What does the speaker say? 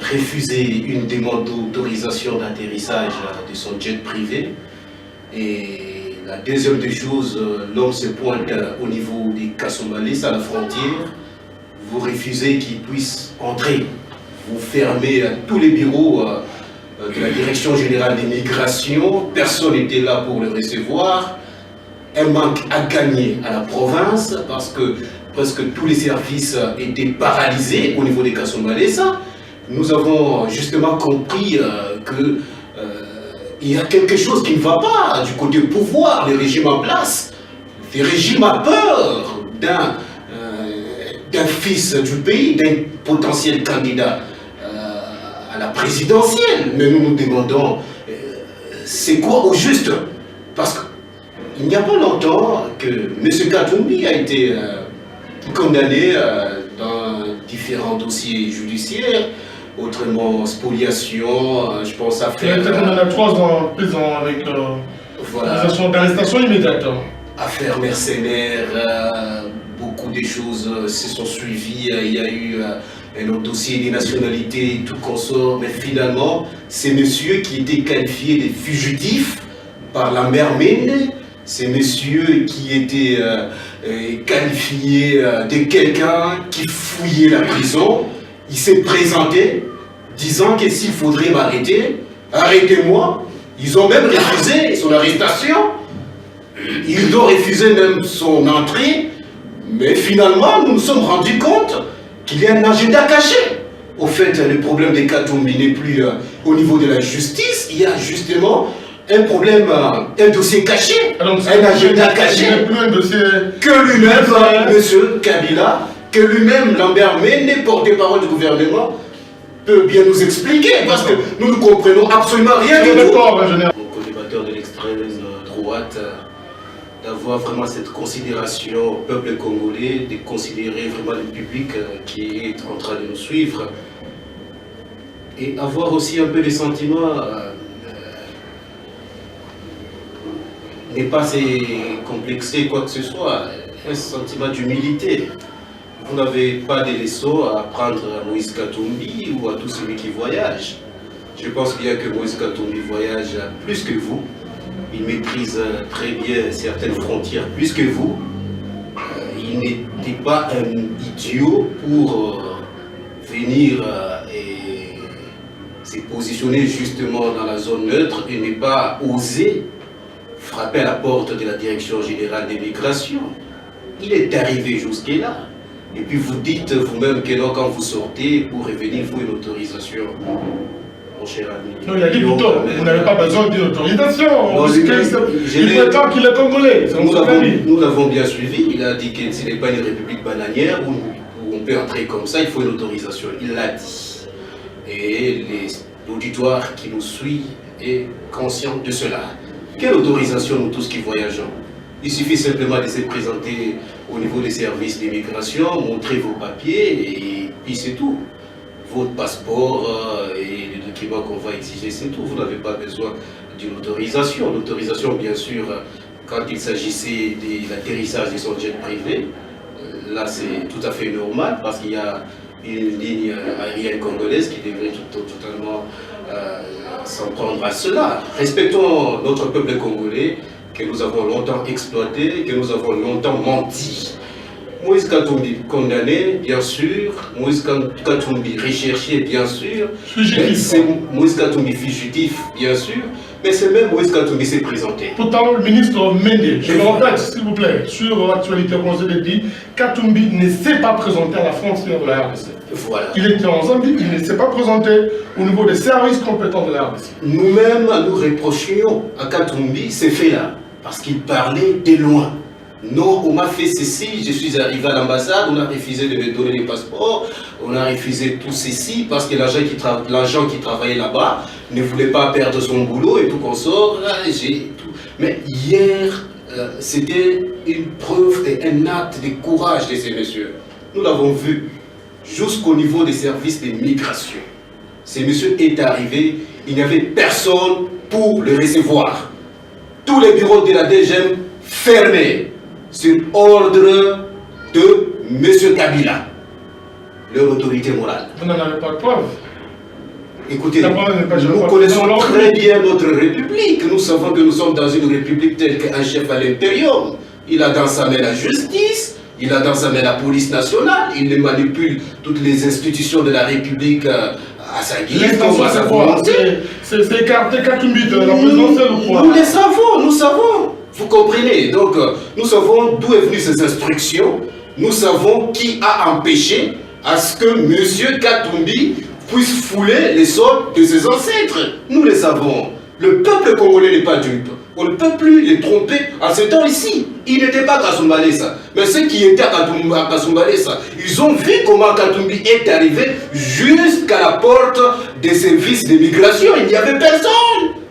refusé une demande d'autorisation d'atterrissage de son jet privé. Et la deuxième des choses, l'homme se pointe au niveau des Kassoumbalès à la frontière. Vous refusez qu'il puisse entrer. Vous fermez tous les bureaux de la Direction Générale des Migrations. Personne n'était là pour le recevoir. Un manque à gagner à la province parce que presque tous les services étaient paralysés au niveau des Kassoumbalès. Nous avons justement compris qu'il y a quelque chose qui ne va pas du côté pouvoir, le régime en place. Le régime a peur d'un fils du pays, d'un potentiel candidat à la présidentielle. Mais nous nous demandons, c'est quoi au juste? Parce qu'il n'y a pas longtemps que M. Katumbi a été condamné dans différents dossiers judiciaires, autrement spoliation, je pense à faire... Il a été condamné à 3 ans en prison avec d'arrestation immédiate. Affaire mercenaire, beaucoup de choses se sont suivies, il y a eu un autre dossier des nationalités et tout consort, mais finalement, ces messieurs qui étaient qualifiés de fugitifs par la mère Mende, ces messieurs qui étaient qualifiés de quelqu'un qui fouillait la prison, il s'est présenté disant que s'il faudrait m'arrêter, arrêtez-moi. Ils ont même refusé son arrestation. Ils ont refusé même son entrée. Mais finalement, nous nous sommes rendus compte qu'il y a un agenda caché. Au fait, le problème des Katumbi n'est plus au niveau de la justice. Il y a justement un problème, un dossier caché, un agenda caché. Que lui-même, M. Kabila, que lui-même, Lambert Mende, porte-parole du gouvernement, peut bien nous expliquer, parce que nous ne comprenons absolument rien du tout. Mon co-débatteur de l'extrême droite, d'avoir vraiment cette considération au peuple congolais, de considérer vraiment le public qui est en train de nous suivre, et avoir aussi un peu les sentiments, n'est pas se complexer quoi que ce soit, un sentiment d'humilité. Vous n'avez pas de leçons à apprendre à Moïse Katumbi ou à tout celui qui voyage. Je pense bien que Moïse Katumbi voyage plus que vous. Il maîtrise très bien certaines frontières plus que vous. Il n'était pas un idiot pour venir et se positionner justement dans la zone neutre et ne pas oser frapper à la porte de la Direction Générale des Migrations. Il est arrivé jusque-là. Et puis vous dites vous-même que non, quand vous sortez, pour revenir, il faut une autorisation. Mon cher ami. Non, il a dit plutôt, vous n'avez pas besoin d'une autorisation. Il prétend qu'il est congolais. Nous l'avons bien suivi. Il a dit que ce n'est pas une république bananière où on peut entrer comme ça, il faut une autorisation. Il l'a dit. Et l'auditoire qui nous suit est conscient de cela. Quelle autorisation, nous tous qui voyageons? Il suffit simplement de se présenter au niveau des services d'immigration, montrer vos papiers et puis c'est tout. Votre passeport et les documents qu'on va exiger, c'est tout. Vous n'avez pas besoin d'une autorisation. L'autorisation, bien sûr, quand il s'agissait de l'atterrissage de son jet privé, là c'est tout à fait normal parce qu'il y a une ligne aérienne congolaise qui devrait totalement s'en prendre à cela. Respectons notre peuple congolais, que nous avons longtemps exploité, que nous avons longtemps menti. Moïse Katumbi condamné, bien sûr. Moïse Katumbi recherché, bien sûr. C'est Moïse Katumbi fugitif, bien sûr. Mais c'est même Moïse Katumbi s'est présenté. Pourtant, le ministre Mende, je me rappelle, s'il vous plaît, sur l'actualité, on s'est dit, Katumbi ne s'est pas présenté à la frontière de la RDC. Voilà. Il était en Zambie, il ne s'est pas présenté au niveau des services compétents de la RDC. Nous-mêmes, nous reprochions à Katumbi ces faits-là, parce qu'il parlait de loin. Non, on m'a fait ceci, je suis arrivé à l'ambassade, on a refusé de me donner les passeports, on a refusé tout ceci parce que l'agent qui travaillait là-bas ne voulait pas perdre son boulot et tout consort. Mais hier, c'était une preuve et un acte de courage de ces messieurs. Nous l'avons vu jusqu'au niveau des services de migration. Ces messieurs est arrivé, il n'y avait personne pour le recevoir. Tous les bureaux de la DGM fermés sur ordre de M. Kabila, leur autorité morale. Vous n'en avez pas de preuve. Écoutez, nous connaissons très bien notre République. Nous savons que nous sommes dans une République telle qu'un chef à l'intérieur. Il a dans sa main la justice, il a dans sa main la police nationale, il manipule toutes les institutions de la République à sa guise, comme à sa volonté. C'est écarté Katumbi de la présidentielle ou quoi? Nous les savons, nous savons. Vous comprenez? Donc, nous savons d'où est venue ces instructions. Nous savons qui a empêché à ce que M. Katumbi puisse fouler les soldes de ses ancêtres. Nous les savons. Le peuple congolais n'est pas dupe. On ne peut plus les tromper en ce temps ici. Il n'était pas Kasumbalesa. Mais ceux qui étaient à Kasumbalesa, ils ont vu comment Katumbi est arrivé jusqu'à la porte des services d'immigration. Il n'y avait personne.